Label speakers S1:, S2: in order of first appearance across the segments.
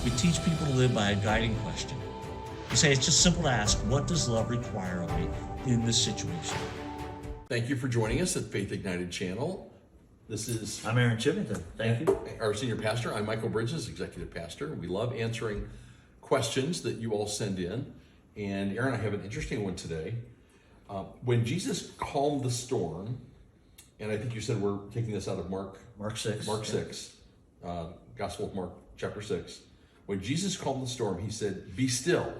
S1: We teach people to live by a guiding question. We say it's just simple to ask, what does love require of me in this situation?
S2: Thank you for joining us at Faith Ignited Channel. This is
S1: I'm Aaron Chivington. Thank you.
S2: our senior pastor. I'm Michael Bridges, executive pastor. We love answering questions that you all send in. And Aaron, I have an interesting one today. When Jesus calmed the storm, and I think you said we're taking this out of Mark
S1: 6.
S2: Mark 6, Gospel of Mark, chapter 6. When Jesus calmed the storm, he said, "Be still,"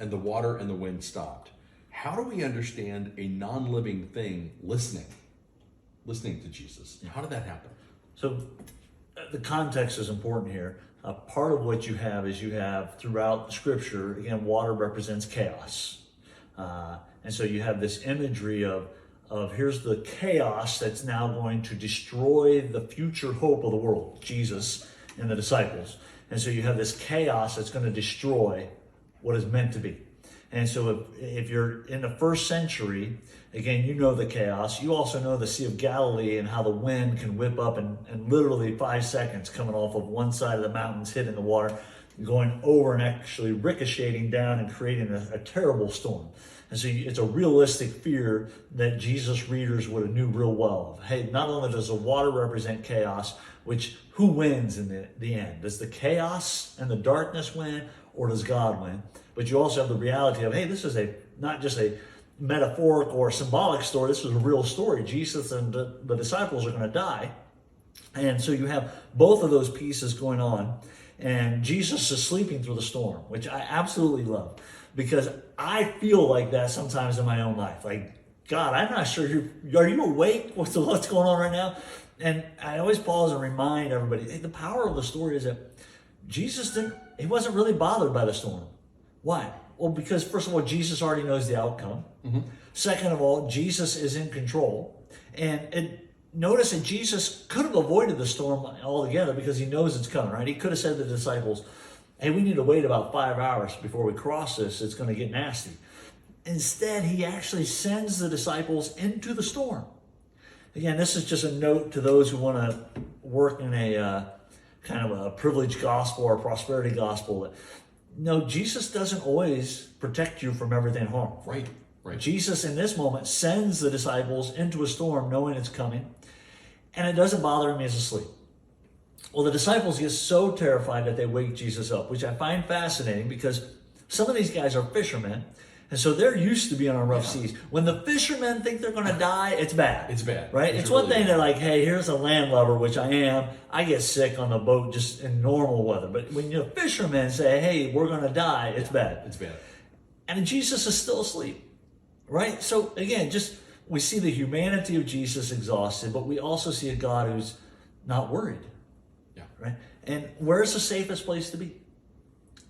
S2: and the water and the wind stopped. How do we understand a non-living thing listening to Jesus? How did that happen?
S3: So the context is important here. Part of what you have is you have throughout the scripture, again, water represents chaos. And so you have this imagery of here's the chaos that's now going to destroy the future hope of the world, Jesus and the disciples. And so you have this chaos that's going to destroy what is meant to be. And so if you're in the first century, again, you know the chaos. You also know the Sea of Galilee and how the wind can whip up and literally 5 seconds coming off of one side of the mountains, hitting the water, going over and actually ricocheting down and creating a terrible storm. And so it's a realistic fear that Jesus' readers would have knew real well of. Hey, not only does the water represent chaos, which who wins in the end? Does the chaos and the darkness win, or does God win? But you also have the reality of, hey, this is not just a metaphoric or symbolic story. This is a real story. Jesus and the disciples are going to die. And so you have both of those pieces going on. And Jesus is sleeping through the storm, which I absolutely love, because I feel like that sometimes in my own life. Like, God, I'm not sure, are you awake? What's going on right now? And I always pause and remind everybody, hey, the power of the story is that Jesus he wasn't really bothered by the storm. Why? Well, because first of all, Jesus already knows the outcome. Mm-hmm. Second of all, Jesus is in control. And notice that Jesus could have avoided the storm altogether because he knows it's coming, right? He could have said to the disciples, hey, we need to wait about 5 hours before we cross this. It's going to get nasty. Instead, he actually sends the disciples into the storm. Again, this is just a note to those who want to work in a kind of a privileged gospel or prosperity gospel. No, Jesus doesn't always protect you from everything harm.
S2: Right.
S3: Jesus in this moment sends the disciples into a storm knowing it's coming, and it doesn't bother him, he's asleep. Well, the disciples get so terrified that they wake Jesus up, which I find fascinating because some of these guys are fishermen, and so they're used to being on rough seas. When the fishermen think they're going to die, it's bad.
S2: It's bad.
S3: Right? It's one thing to like, hey, here's a landlubber, which I am. I get sick on the boat just in normal weather. But when the fishermen say, hey, we're going to die, it's bad.
S2: It's bad.
S3: And Jesus is still asleep. Right? So again, we see the humanity of Jesus exhausted, but we also see a God who's not worried.
S2: Yeah.
S3: Right? And where's the safest place to be?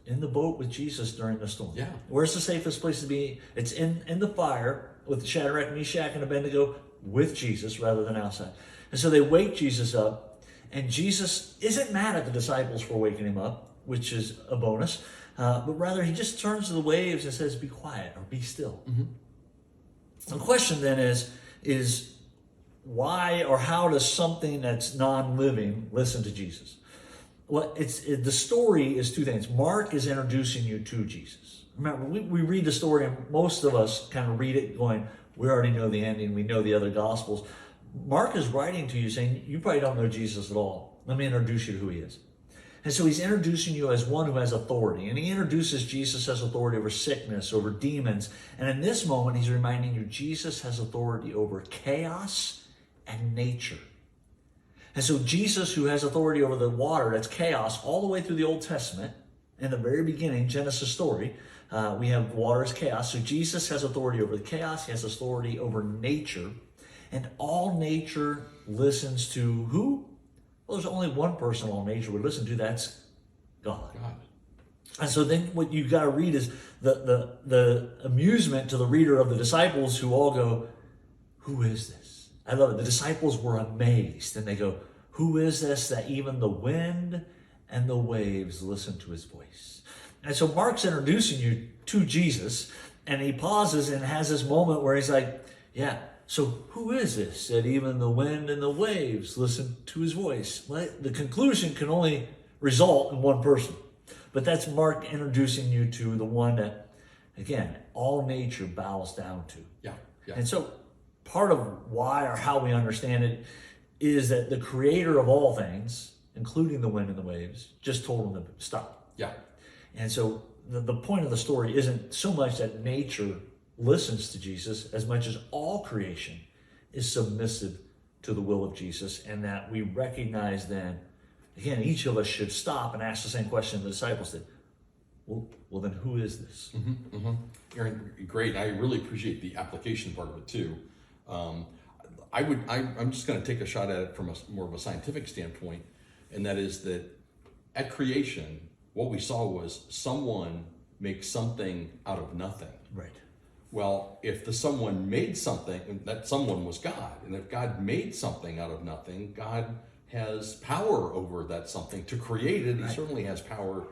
S3: In the boat with Jesus during the storm.
S2: Yeah.
S3: Where's the safest place to be? It's in the fire with Shadrach, Meshach, and Abednego with Jesus rather than outside. And so they wake Jesus up, and Jesus isn't mad at the disciples for waking him up, which is a bonus, but rather he just turns to the waves and says, be quiet or be still. Mm-hmm. The question then is why or how does something that's non-living listen to Jesus? Well, the story is two things. Mark is introducing you to Jesus. Remember, we read the story, and most of us kind of read it going, we already know the ending, we know the other Gospels. Mark is writing to you saying, you probably don't know Jesus at all. Let me introduce you to who he is. And so he's introducing you as one who has authority. And he introduces Jesus as authority over sickness, over demons. And in this moment, he's reminding you Jesus has authority over chaos and nature. And so Jesus, who has authority over the water, that's chaos, all the way through the Old Testament, in the very beginning, Genesis story, we have water as chaos. So Jesus has authority over the chaos. He has authority over nature. And all nature listens to who? Well, there's only one person all nature would listen to. That's God. And so then what you got to read is the amusement to the reader of the disciples who all go, who is this? I love it. The disciples were amazed, and they go, who is this that even the wind and the waves listen to his voice? And so Mark's introducing you to Jesus, and he pauses and has this moment where he's like, yeah, so who is this that even the wind and the waves listen to his voice? Well, the conclusion can only result in one person. But that's Mark introducing you to the one that, again, all nature bows down to.
S2: Yeah. Yeah.
S3: And so part of why or how we understand it is that the creator of all things, including the wind and the waves, just told them to stop.
S2: Yeah.
S3: And so the point of the story isn't so much that nature listens to Jesus as much as all creation is submissive to the will of Jesus, and that we recognize then, again, each of us should stop and ask the same question the disciples did. Well, then who is this?
S2: Aaron, great. I really appreciate the application part of it too. I'm just going to take a shot at it from more of a scientific standpoint, and that is that at creation, what we saw was someone make something out of nothing.
S3: Right.
S2: Well, if the someone made something, and that someone was God, and if God made something out of nothing, God has power over that something to create it. He certainly has power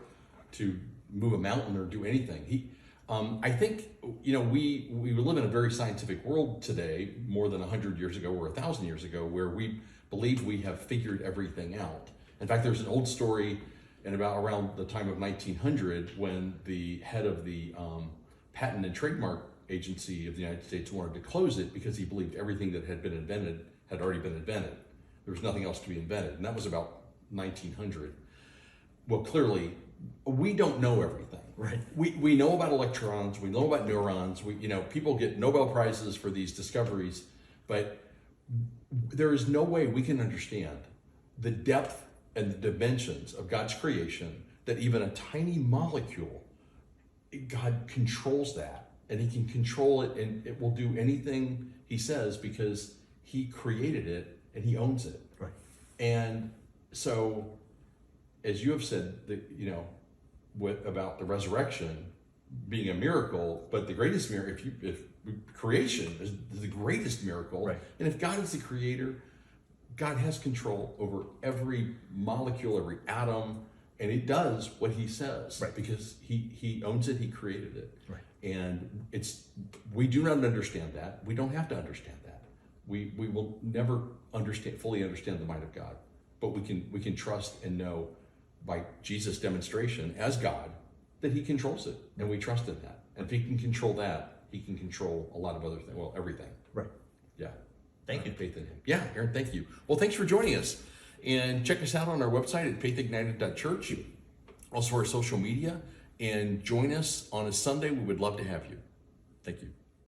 S2: to move a mountain or do anything. I think, we live in a very scientific world today, more than 100 years ago or 1,000 years ago, where we believe we have figured everything out. In fact, there's an old story around the time of 1900 when the head of the Patent and Trademark Agency of the United States wanted to close it because he believed everything that had been invented had already been invented. There was nothing else to be invented, and that was about 1900. Well, clearly, we don't know everything.
S3: Right.
S2: We know about electrons, we know about neurons, people get Nobel Prizes for these discoveries, but there is no way we can understand the depth and the dimensions of God's creation, that even a tiny molecule, God controls that, and he can control it, and it will do anything he says because he created it and he owns it.
S3: Right.
S2: And so, as you have said, about the resurrection being a miracle, but the greatest miracle, if creation is the greatest miracle,
S3: right.
S2: And if God is the creator, God has control over every molecule, every atom, and it does what he says,
S3: right.
S2: Because he owns it, he created it.
S3: Right.
S2: And we do not understand that. We don't have to understand that. We will never fully understand the mind of God, but we can trust and know by Jesus' demonstration as God that he controls it, and we trust in that. And if he can control that, he can control a lot of other things. Well, everything.
S3: Right.
S2: Yeah.
S3: Thank you.
S2: Faith in him. Yeah, Aaron, thank you. Well, thanks for joining us. And check us out on our website at faithignited.church. Also our social media. And join us on a Sunday. We would love to have you. Thank you.